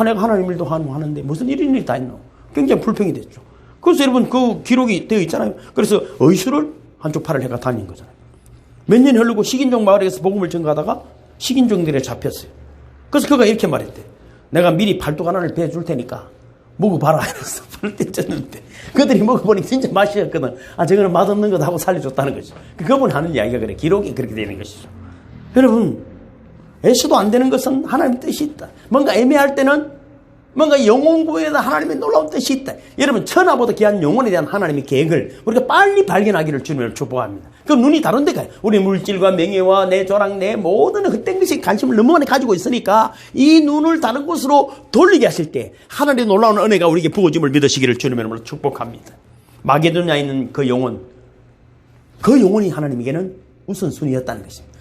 내가 하나님 일도 하는데 무슨 이런 일이 다 있노? 굉장히 불평이 됐죠. 그래서 여러분 그 기록이 되어 있잖아요. 그래서 의술을 한쪽 팔을 해가 다닌 거잖아요. 몇 년이 흐르고 식인종 마을에서 복음을 전가하다가 식인종들에 잡혔어요. 그래서 그가 이렇게 말했대. 내가 미리 팔뚝 하나를 베줄 테니까 먹어봐라. 이래서 불을 떼줬는데 그들이 먹어보니 진짜 맛이었거든. 저거는 맛없는 거다 하고 살려줬다는 거죠. 그분이 하는 이야기가 그래. 기록이 그렇게 되는 것이죠. 여러분, 애써도 안 되는 것은 하나님의 뜻이 있다. 뭔가 애매할 때는 뭔가 영혼 구원에다 하나님의 놀라운 뜻이 있다. 여러분, 천하보다 귀한 영혼에 대한 하나님의 계획을 우리가 빨리 발견하기를 주님을 축복합니다. 그 눈이 다른 데 가요. 우리 물질과 명예와 내 조랑 내 모든 헛된 것에 관심을 너무 많이 가지고 있으니까 이 눈을 다른 곳으로 돌리게 하실 때 하나님의 놀라운 은혜가 우리에게 부어짐을 믿으시기를 주님의 이름으로 축복합니다. 마게도냐에 있는 그 영혼이 하나님에게는 우선순위였다는 것입니다.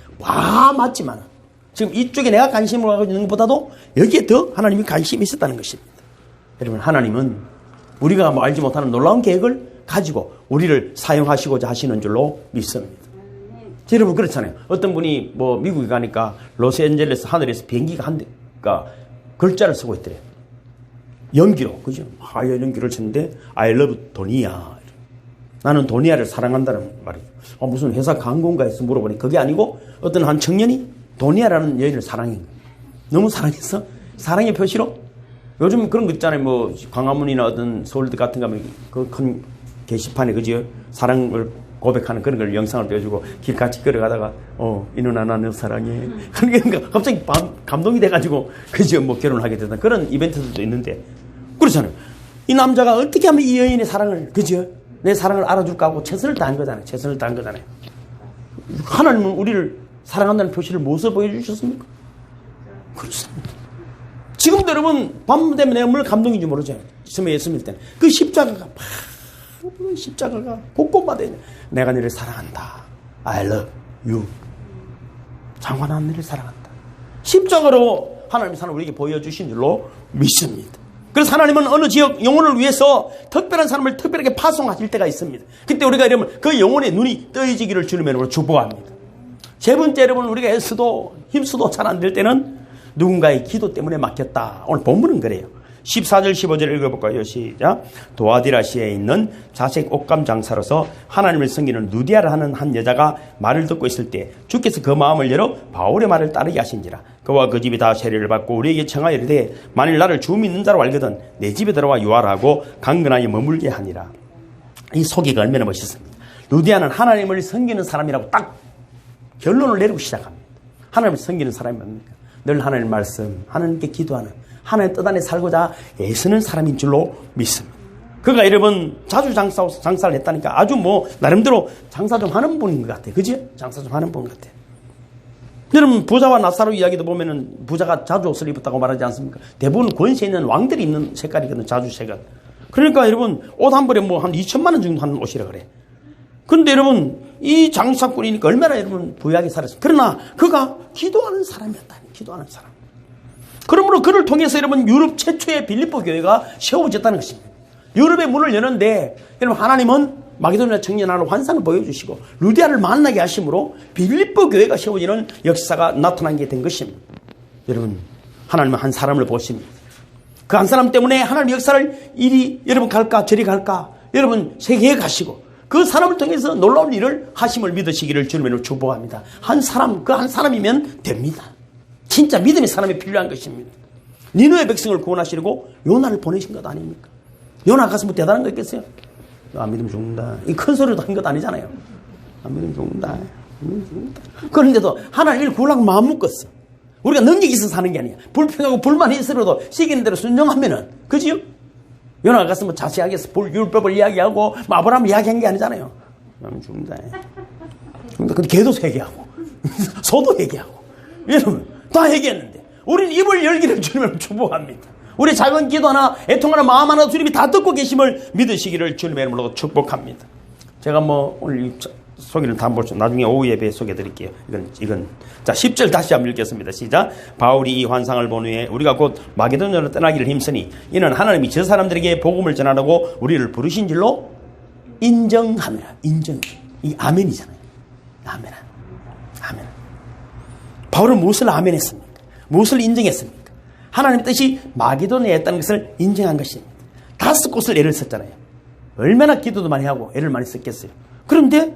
맞지만 지금 이쪽에 내가 관심을 가지고 있는 것보다도 여기에 더 하나님이 관심이 있었다는 것입니다. 여러분, 하나님은 우리가 알지 못하는 놀라운 계획을 가지고 우리를 사용하시고자 하시는 줄로 믿습니다. 여러분, 그렇잖아요. 어떤 분이 미국에 가니까 로스앤젤레스 하늘에서 비행기가 한 대가 글자를 쓰고 있더래요. 연기로, 그죠? 하얀 연기를 쓰는데 I love 도니아. 나는 도니아를 사랑한다는 말이죠. 무슨 회사 광고인가에서 물어보니 그게 아니고 어떤 한 청년이 도니아라는 여인을 사랑한 거예요. 너무 사랑해서 사랑의 표시로 요즘 그런 거 있잖아요. 광화문이나 어떤 서울대 같은 거 하면 그 큰 게시판에 그죠? 사랑을 고백하는 그런 걸 영상을 띄워주고 길 같이 걸어가다가 이 누나 나 너 사랑해. 그러니까 갑자기 감동이 돼가지고 그죠? 결혼하게 되는 그런 이벤트들도 있는데 그렇잖아요. 이 남자가 어떻게 하면 이 여인의 사랑을 그죠? 내 사랑을 알아줄까 하고 최선을 다한 거잖아요. 최선을 다한 거잖아요. 하나님은 우리를 사랑한다는 표시를 무엇을 보여주셨습니까? 그렇습니다. 지금도 여러분 밤 되면 내가 뭘 감동인지 모르죠. 처음에 예수님 때는 그 십자가가 막 십자가가 곳곳마다 있네. 내가 너를 사랑한다. I love you. 장관 난 너를 사랑한다. 십자가로 하나님의 사랑을 우리에게 보여주신 줄로 믿습니다. 그래서 하나님은 어느 지역 영혼을 위해서 특별한 사람을 특별하게 파송하실 때가 있습니다. 그때 우리가 이러면 그 영혼의 눈이 떠지기를 주님의 이름으로 축복합니다. 세 번째, 여러분, 우리가 애써도 힘써도 잘 안 될 때는 누군가의 기도 때문에 막혔다. 오늘 본문은 그래요. 14절 15절 읽어볼까요? 시작. 도아디라시에 있는 자색 옷감 장사로서 하나님을 섬기는 누디아를 하는 한 여자가 말을 듣고 있을 때 주께서 그 마음을 열어 바울의 말을 따르게 하신지라. 그와 그 집이 다 세례를 받고 우리에게 청하여 이르되 만일 나를 주 믿는 자로 알거든 내 집에 들어와 유하라고 강건하게 머물게 하니라. 이 소개가 얼마나 멋있습니다. 누디아는 하나님을 섬기는 사람이라고 딱 결론을 내리고 시작합니다. 하나님을 섬기는 사람이 뭡니까? 늘 하나님 말씀, 하나님께 기도하는, 하나님 뜻 안에 살고자 애쓰는 사람인 줄로 믿습니다. 그가 여러분 자주 장사를 했다니까 아주 나름대로 장사 좀 하는 분인 것 같아요. 그지? 장사 좀 하는 분 같아요. 여러분 부자와 나사로 이야기도 보면은 부자가 자주 옷을 입었다고 말하지 않습니까? 대부분 권세 있는 왕들이 입는 색깔이거든요. 자주 색깔. 그러니까 여러분 옷 한 벌에 한 2천만 원 정도 하는 옷이라 그래. 근데 여러분 이 장사꾼이니까 얼마나 여러분 부유하게 살았어요. 그러나 그가 기도하는 사람이었다. 기도하는 사람. 그러므로 그를 통해서 여러분 유럽 최초의 빌립보 교회가 세워졌다는 것입니다. 유럽의 문을 여는데 여러분 하나님은 마게도냐 청년하는 환상을 보여주시고 루디아를 만나게 하심으로 빌립보 교회가 세워지는 역사가 나타난 게 된 것입니다. 여러분 하나님은 한 사람을 보십니다. 그 한 사람 때문에 하나님의 역사를 이리 여러분 갈까 저리 갈까 여러분 세계에 가시고 그 사람을 통해서 놀라운 일을 하심을 믿으시기를 주님으로 축복합니다. 한 사람, 그 한 사람이면 됩니다. 진짜 믿음의 사람이 필요한 것입니다. 니느웨 백성을 구원하시려고 요나를 보내신 것 아닙니까? 요나 가서 뭐 대단한 거 있겠어요? 안 믿으면 죽는다. 이 큰 소리도 한 것 아니잖아요. 안 믿으면 죽는다. 안 믿으면 죽는다. 그런데도 하나님을 구하려고 마음 먹었어. 우리가 능력이 있어서 사는 게 아니야. 불평하고 불만이 있어도 시키는 대로 순종하면은, 그지요? 요나가 가서 뭐 자세하게 율법을 이야기하고 아브라함 이야기한 게 아니잖아요. 안 죽는다. 죽는다. 근데 개도 회개하고 소도 회개하고 여러분 다 회개했는데 우리는 입을 열기를 주님을 축복합니다. 우리 작은 기도 하나 애통 하나 마음 하나 주님이 다 듣고 계심을 믿으시기를 주님의 이름으로 축복합니다. 제가 오늘 소개를 다 한 번 나중에 오후 예배에 소개해 드릴게요. 이건 자 10절 다시 한번 읽겠습니다. 시작. 바울이 이 환상을 본 후에 우리가 곧 마게도냐로 떠나기를 힘쓰니 이는 하나님이 저 사람들에게 복음을 전하라고 우리를 부르신 줄로 인정하느라. 인정. 이 아멘이잖아요. 아멘. 아멘. 바울은 무엇을 아멘했습니까? 무엇을 인정했습니까? 하나님의 뜻이 마게도냐에 있다는 것을 인정한 것입니다. 5곳을 애를 썼잖아요. 얼마나 기도도 많이 하고 애를 많이 썼겠어요. 그런데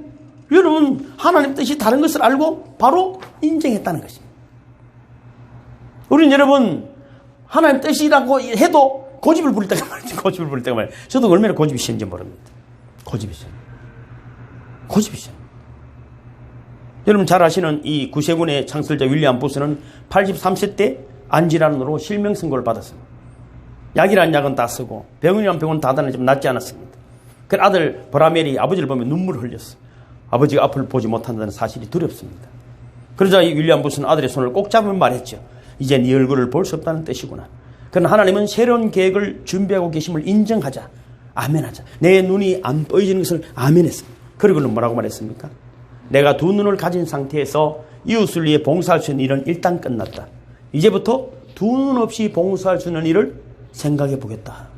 여러분 하나님 뜻이 다른 것을 알고 바로 인정했다는 것입니다. 우리는 여러분 하나님 뜻이라고 해도 고집을 부릴 때가 말이죠. 고집을 부릴 때가 말이죠. 저도 얼마나 고집이 심한지 모릅니다. 고집이 심. 고집이 심. 여러분 잘 아시는 이 구세군의 창설자 윌리엄 부스는 83세 때 안질환으로 실명 선고를 받았습니다. 약이라는 약은 다 쓰고 병원이라는 병원 다 다녔지만 낫지 않았습니다. 그 아들 브라멜이 아버지를 보면 눈물을 흘렸어요. 아버지가 앞을 보지 못한다는 사실이 두렵습니다. 그러자 이 윌리엄 부스는 아들의 손을 꼭 잡으면 말했죠. 이제 네 얼굴을 볼 수 없다는 뜻이구나. 그러나 하나님은 새로운 계획을 준비하고 계심을 인정하자. 아멘하자. 내 눈이 안 보여지는 것을 아멘했습니다. 그리고는 뭐라고 말했습니까? 내가 두 눈을 가진 상태에서 이웃을 위해 봉사할 수 있는 일은 일단 끝났다. 이제부터 두 눈 없이 봉사할 수 있는 일을 생각해 보겠다.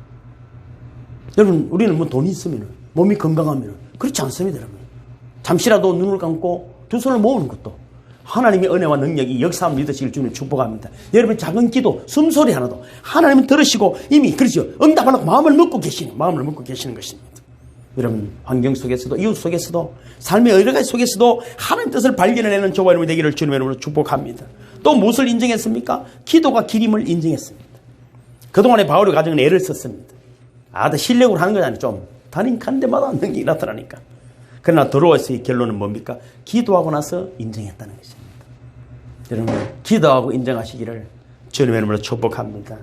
여러분 우리는 돈이 있으면 몸이 건강하면 그렇지 않습니다. 여러분. 잠시라도 눈을 감고 두 손을 모으는 것도 하나님의 은혜와 능력이 역사함을 믿으시길 주님 축복합니다. 여러분 작은 기도 숨소리 하나도 하나님은 들으시고 이미 그렇죠. 응답하려고 마음을 먹고 계시는 것입니다. 여러분 환경 속에서도 이웃 속에서도 삶의 여러 가지 속에서도 하나님 뜻을 발견해내는 저와 여러분이 되기를 주님의 이름으로 축복합니다. 또 무엇을 인정했습니까? 기도가 기림을 인정했습니다. 그동안에 바울이 가진 애를 썼습니다. 실력으로 하는 건 아니죠. 좀 다닌 데마다 능력이 나타나니까. 그러나 들어와서의 결론은 뭡니까? 기도하고 나서 인정했다는 것입니다. 여러분 기도하고 인정하시기를 주님의 이름으로 축복합니다.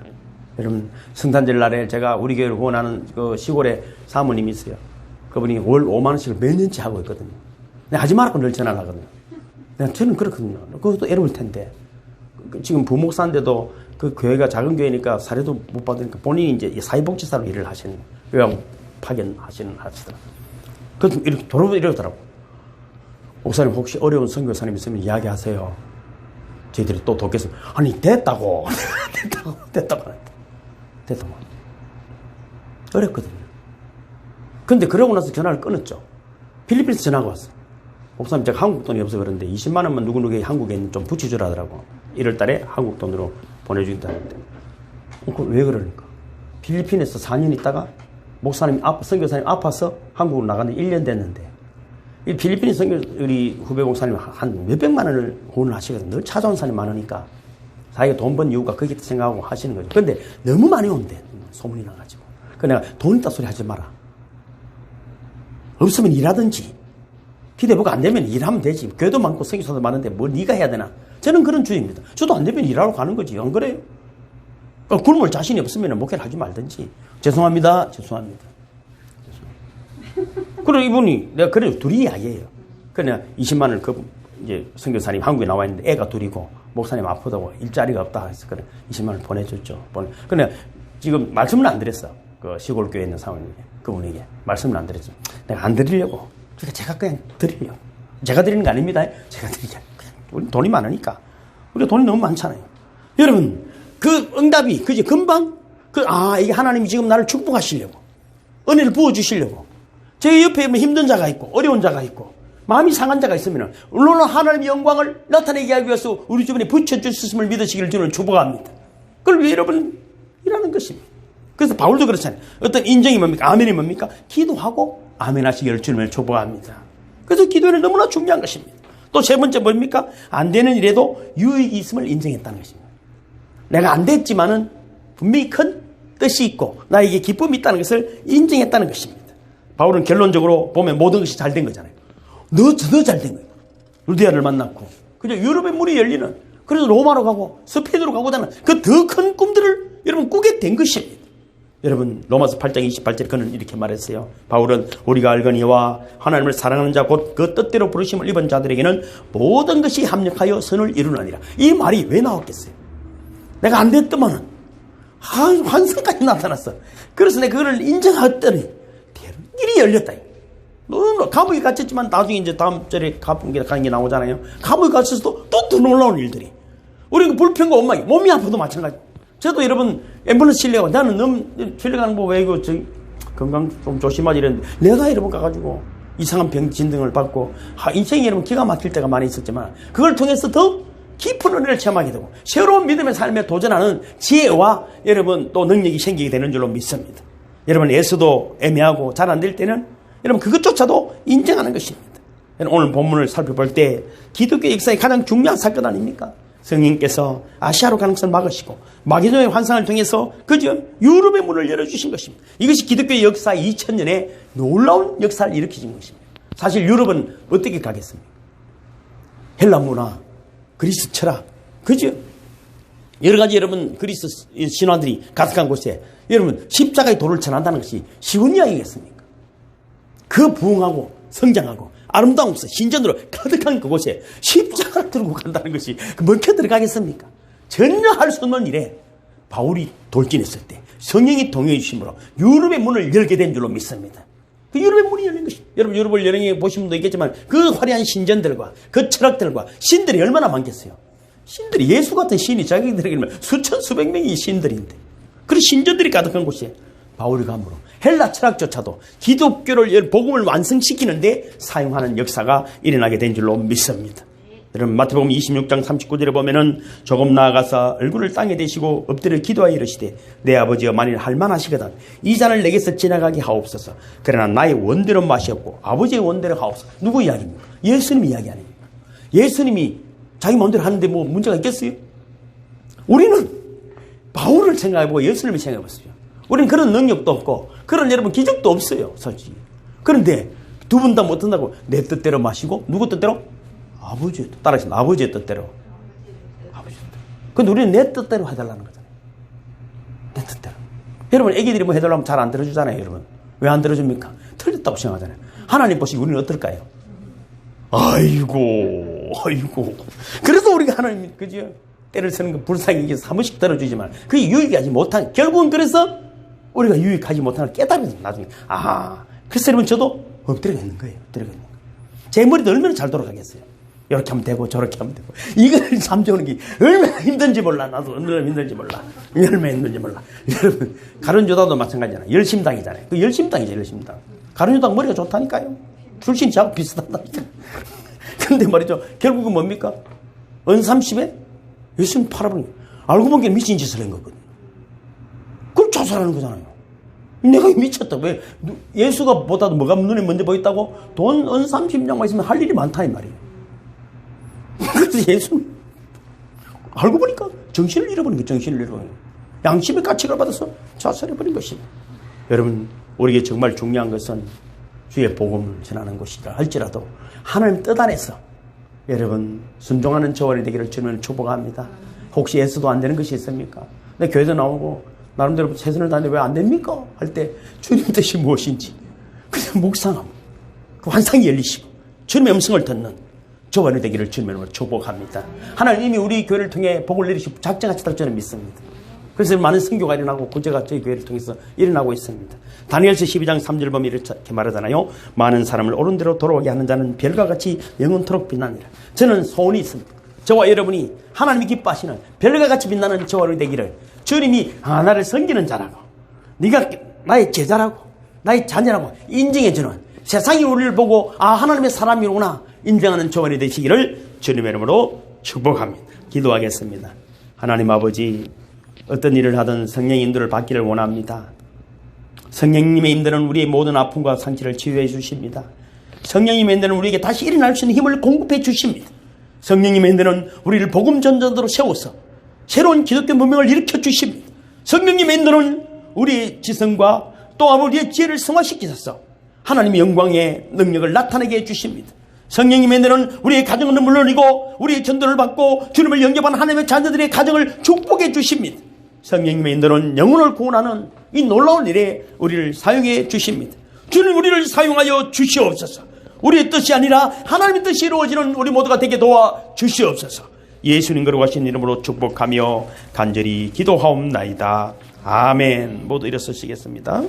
여러분 성탄절 날에 제가 우리 교회를 후원하는 그 시골에 사모님이 있어요. 그분이 월 5만 원씩을 몇 년째 하고 있거든요. 내가 하지 말라고 늘 전화를 하거든요. 저는 그렇거든요. 그것도 애로울 텐데 지금 부목사인데도 그 교회가 작은 교회니까 사례도 못 받으니까 본인이 이제 사회복지사로 일을 하시는 거예요. 파견하시더라고요. 그래서 이렇게 돌아보고 이러더라고. 목사님 혹시 어려운 선교사님 있으면 이야기하세요. 저희들이 또 돕겠습니다. 아니 됐다고. 됐다고. 어렵거든요. 근데 그러고 나서 전화를 끊었죠. 필리핀에서 전화가 왔어. 목사님 제가 한국 돈이 없어 그런데 20만 원만 누구누구에 한국에 있는 좀 붙여주라 하더라고. 1월 달에 한국 돈으로 보내주겠다는데. 왜 그러니까? 필리핀에서 4년 있다가 선교사님 아파서 한국으로 나가는 1년 됐는데 이 필리핀 우리 후배 목사님 한 몇백만 원을 후원을 하시거든. 늘 찾아온 사람이 많으니까 자기가 돈 번 이유가 거기 있다 생각하고 하시는 거죠. 근데 너무 많이 온대. 소문이 나가지고. 그래서 내가 돈 있다 소리 하지 마라. 없으면 일하든지 기대보고 안 되면 일하면 되지. 교회도 많고 선교사도 많은데 뭘 네가 해야 되나. 저는 그런 주의입니다. 저도 안 되면 일하러 가는 거지. 안 그래요? 굶을 자신이 없으면 목회를 하지 말든지. 죄송합니다. 그리고 이분이 내가 그래요. 둘이 이야기해요. 그냥 20만 원을 이제 선교사님 한국에 나와 있는데 애가 둘이고 목사님 아프다고 일자리가 없다 해서 그래 20만 원 보내줬죠. 그냥 지금 말씀을 안 드렸어. 그 시골 교회에 있는 사모님에게 그분에게 말씀을 안 드렸죠. 내가 안 드리려고. 그러니까 제가 그냥 드리려고. 제가 드리는 거 아닙니다. 제가 드리게. 우리 돈이 많으니까. 우리가 돈이 너무 많잖아요. 여러분 그 응답이 그제 금방 이게 하나님이 지금 나를 축복하시려고 은혜를 부어주시려고 제 옆에 힘든 자가 있고 어려운 자가 있고 마음이 상한 자가 있으면 물론 하나님의 영광을 나타내게 하기 위해서 우리 주변에 붙여주셨음을 믿으시기를 주는 축복합니다. 그걸 왜 여러분 일하는 것입니다. 그래서 바울도 그렇잖아요. 어떤 인정이 뭡니까? 아멘이 뭡니까? 기도하고 아멘 하시기를 주님을 축복합니다. 그래서 기도는 너무나 중요한 것입니다. 또 세 번째 뭡니까? 안 되는 일에도 유익이 있음을 인정했다는 것입니다. 내가 안 됐지만은 분명히 큰 뜻이 있고 나에게 기쁨이 있다는 것을 인정했다는 것입니다. 바울은 결론적으로 보면 모든 것이 잘 된 거잖아요. 더 잘 된 거예요. 루디아를 만났고 그죠? 유럽의 문이 열리는 그래서 로마로 가고 스페인으로 가고자 하는 그 더 큰 꿈들을 여러분 꾸게 된 것입니다. 여러분 로마서 8장 28절에 그는 이렇게 말했어요. 바울은 우리가 알거니와 하나님을 사랑하는 자 곧 그 뜻대로 부르심을 입은 자들에게는 모든 것이 합력하여 선을 이루느니라. 이 말이 왜 나왔겠어요? 내가 안 됐더만은 환상까지 나타났어. 그래서 내가 그걸 인정했더니 길이 열렸다. 감옥에 갇혔지만 나중에 이제 다음 절에 가는 게 나오잖아요. 감옥에 갇혀서도 또 더 놀라운 일들이. 우리가 불평과 원망이 몸이 아파도 마찬가지. 저도 여러분 앰뷸런스 실려고 나는 너무 실려가는 거 왜 이거 건강 좀 조심하지 이랬는데 내가 여러분 가가지고 이상한 병 진등을 받고 인생이 여러분 기가 막힐 때가 많이 있었지만 그걸 통해서 더 깊은 은혜를 체험하게 되고 새로운 믿음의 삶에 도전하는 지혜와 여러분 또 능력이 생기게 되는 줄로 믿습니다. 여러분 예수도 애매하고 잘 안 될 때는 여러분 그것조차도 인정하는 것입니다. 오늘 본문을 살펴볼 때 기독교 역사의 가장 중요한 사건 아닙니까? 성령께서 아시아로 가는 것을 막으시고 마게도의 환상을 통해서 그저 유럽의 문을 열어주신 것입니다. 이것이 기독교의 역사 2000년의 놀라운 역사를 일으키신 것입니다. 사실 유럽은 어떻게 가겠습니까? 헬라 문화, 그리스 철학, 그죠? 여러 가지 여러분 그리스 신화들이 가득한 곳에 여러분 십자가의 돌을 전한다는 것이 쉬운 이야기겠습니까? 그 부흥하고 성장하고 아름다움 없어 신전으로 가득한 그곳에 십자가를 들고 간다는 것이 먹혀 들어가겠습니까? 전혀 할 수 없는 일에 바울이 돌진했을 때 성령이 동요해 주심으로 유럽의 문을 열게 된 줄로 믿습니다. 그 유럽의 문이 열린 것입니다. 여러분 유럽을 여행해 보신 분도 있겠지만 그 화려한 신전들과 그 철학들과 신들이 얼마나 많겠어요. 신들이 예수 같은 신이 자기들에게는 수천 수백 명의 신들인데 그런 신전들이 가득한 곳에 바울이 감으로 헬라 철학조차도 기독교를 복음을 완성시키는데 사용하는 역사가 일어나게 된 줄로 믿습니다. 여러분 마태복음 26장 39절에 보면은 조금 나아가서 얼굴을 땅에 대시고 엎드려 기도하여 이르시되 내 아버지여 만일 할만하시거든 이 잔을 내게서 지나가게 하옵소서. 그러나 나의 원대로 마시옵고 아버지의 원대로 하옵소서. 누구 이야기입니까? 예수님 이야기 아닙니까? 예수님이 자기 마음대로 하는데 뭐 문제가 있겠어요? 우리는 바울을 생각해보고 예수님을 생각해봤어요. 우리는 그런 능력도 없고 그런 여러분 기적도 없어요. 솔직히. 그런데 두 분 다 못한다고 내 뜻대로 마시고 누구 뜻대로? 아버지의 뜻. 따라하시면 아버지의 뜻대로. 아버지의 뜻대로. 근데 우리는 내 뜻대로 해달라는 거잖아요. 내 뜻대로. 여러분 애기들이 뭐 해달라면 잘 안 들어주잖아요. 여러분. 왜 안 들어줍니까? 틀렸다고 생각하잖아요. 하나님 보시기 우리는 어떨까요? 아이고. 그래서 우리가 하나님 그죠? 때를 쓰는 거 불쌍히 이겨서 한 번씩 들어주지만 그게 유익하지 못한 결국은 그래서 우리가 유익하지 못하는 걸 깨달으면 나중에 그래서 여러분 저도 엎드려 있는 거예요. 엎드려 있는 거예요. 제 머리도 얼마나 잘 돌아가겠어요. 이렇게 하면 되고 저렇게 하면 되고 이걸 잠재우는 게 얼마나 힘든지 몰라. 나도 얼마나 힘든지 몰라. 얼마나 힘든지 몰라. 여러분 가룟유다도 마찬가지잖아요. 열심당이잖아요. 그 열심당이죠. 열심당. 가룟유다 머리가 좋다니까요. 출신 저하고 비슷하다니까. 근데 말이죠. 결국은 뭡니까? 은삼십에 예수님 팔아버린 거예요. 알고 보니까 미친 짓을 한 거거든요. 그걸 자살하는 거잖아요. 내가 미쳤다. 왜? 예수가 보다도 뭐가 눈에 먼저 보였다고? 돈 은 30냥만 있으면 할 일이 많다 이 말이에요. 그래서 예수는 알고 보니까 정신을 잃어버린 거예요. 정신을 잃어버린 거예요. 양심의 가책을 받아서 자살해버린 것입니다. 여러분 우리에게 정말 중요한 것은 주의 복음을 전하는 것이라 할지라도 하나님 뜻 안에서 여러분 순종하는 저원이 되기를 주님을 축복합니다. 혹시 예수도 안 되는 것이 있습니까? 내 교회도 나오고 나름대로 최선을 다하는데 왜 안 됩니까? 할 때 주님 뜻이 무엇인지 그냥 묵상하고 그 환상이 열리시고 주님의 음성을 듣는 저원이 되기를 주님으로 축복합니다. 하나님 이미 우리 교회를 통해 복을 내리시고 작정하시다고 저는 믿습니다. 그래서 많은 선교가 일어나고 구제가 저희 교회를 통해서 일어나고 있습니다. 다니엘서 12장 3절 보면 이렇게 말하잖아요. 많은 사람을 옳은 대로 돌아오게 하는 자는 별과 같이 영원토록 빛나니라. 저는 소원이 있습니다. 저와 여러분이 하나님이 기뻐하시는 별과 같이 빛나는 저원이 되기를 주님이 나를 섬기는 자라고 네가 나의 제자라고 나의 자녀라고 인정해주는 세상이 우리를 보고 하나님의 사람이구나 인정하는 저원이 되시기를 주님의 이름으로 축복합니다. 기도하겠습니다. 하나님 아버지 어떤 일을 하든 성령의 인도를 받기를 원합니다. 성령님의 인도는 우리의 모든 아픔과 상처를 치유해 주십니다. 성령님의 인도는 우리에게 다시 일어날 수 있는 힘을 공급해 주십니다. 성령님의 인도는 우리를 복음 전전도로 세워서 새로운 기독교 문명을 일으켜 주십니다. 성령님의 인도는 우리의 지성과 또 우리의 지혜를 성화시키셔서 하나님의 영광의 능력을 나타내게 해 주십니다. 성령님의 인도는 우리의 가정은 물론이고 우리의 전도를 받고 주님을 영접한 하나님의 자녀들의 가정을 축복해 주십니다. 성령님의 인도는 영혼을 구원하는 이 놀라운 일에 우리를 사용해 주십니다. 주님 우리를 사용하여 주시옵소서. 우리의 뜻이 아니라 하나님의 뜻이 이루어지는 우리 모두가 되게 도와 주시옵소서. 예수님 거룩하신 이름으로 축복하며 간절히 기도하옵나이다. 아멘. 모두 일어서시겠습니다.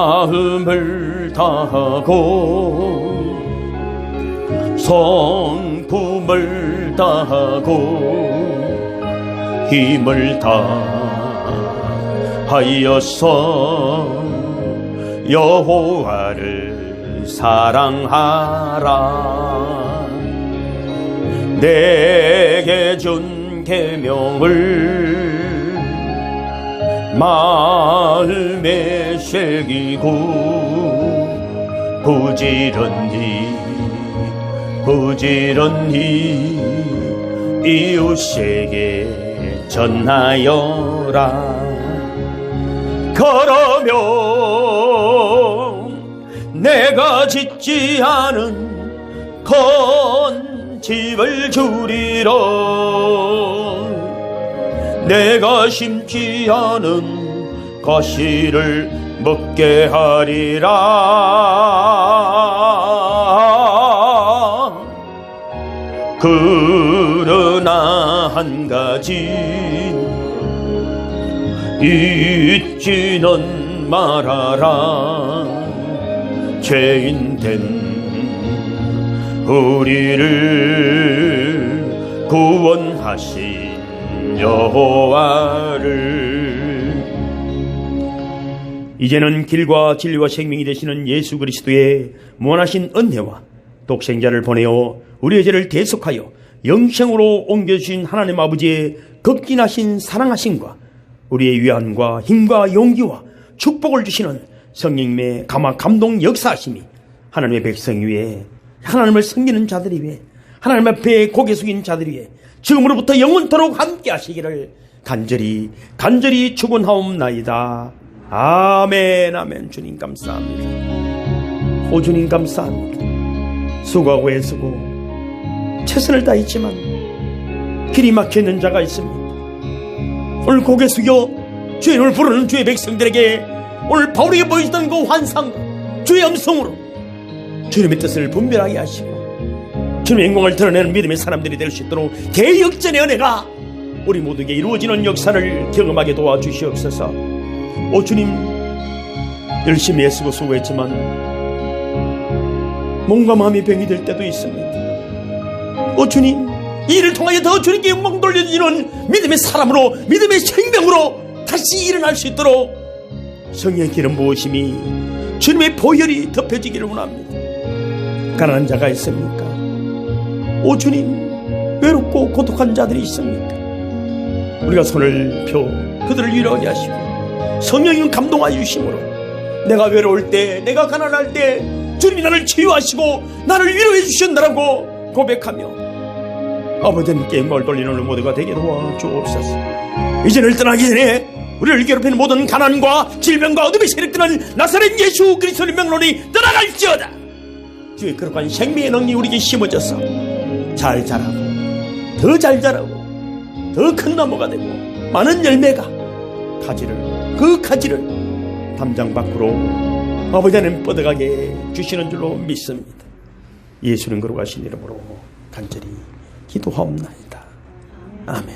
마음을 다하고 성품을 다하고 힘을 다하여서 여호와를 사랑하라. 내게 준 계명을 마음에 새기고 부지런히 이웃에게 전하여라. 그러면 내가 짓지 않은 건 집을 주리라. 내가 심지 않은 가시를 먹게 하리라. 그러나 한 가지 잊지는 말아라. 죄인된 우리를 구원하신 여호와를. 이제는 길과 진리와 생명이 되시는 예수 그리스도의 무한하신 은혜와 독생자를 보내어 우리의 죄를 대속하여 영생으로 옮겨주신 하나님 아버지의 극진하신 사랑하심과 우리의 위안과 힘과 용기와 축복을 주시는 성령님의 감동 역사하심이 하나님의 백성 위에, 하나님을 섬기는 자들 위에, 하나님 앞에 고개 숙인 자들 위에 지금으로부터 영원토록 함께 하시기를 간절히 축원하옵나이다. 아멘. 아멘. 주님 감사합니다. 오 주님 감사합니다. 수고하고 애쓰고 최선을 다했지만 길이 막혀있는 자가 있습니다. 오늘 고개 숙여 주의 이름을 부르는 주의 백성들에게 오늘 바울에게 보여주던 그 환상, 주의 음성으로 주님의 뜻을 분별하게 하시고 주님의 영광을 드러내는 믿음의 사람들이 될 수 있도록 개역전의 은혜가 우리 모두에게 이루어지는 역사를 경험하게 도와주시옵소서. 오 주님, 열심히 애쓰고 수고했지만 몸과 마음이 병이 될 때도 있습니다. 오 주님, 이 일을 통하여 더 주님께 영광 돌려주는 믿음의 사람으로, 믿음의 생명으로 다시 일어날 수 있도록 성령의 기름 부으심이 주님의 보혈이 덮여지기를 원합니다. 가난한 자가 있습니까? 오 주님, 외롭고 고독한 자들이 있습니까? 우리가 손을 펴 그들을 위로하게 하시고 성령님 감동하여 주심으로 내가 외로울 때, 내가 가난할 때 주님이 나를 치유하시고 나를 위로해 주셨다라고 고백하며 아버지님께 영광을 돌리는 우리 모두가 되게 도와주옵소서. 이제를 떠나기 전에 우리를 괴롭히는 모든 가난과 질병과 어둠의 세력들은 나사렛 예수 그리스도의 명론이 떠나갈지어다. 주의 거룩한 생명의 능력이 우리에게 심어져서 잘 자라고, 더 잘 자라고, 더 큰 나무가 되고 많은 열매가 그 가지를 담장 밖으로 아버지 하나님 뻗어가게 주시는 줄로 믿습니다. 예수님 거룩하신 이름으로 간절히 기도하옵나이다. 아멘.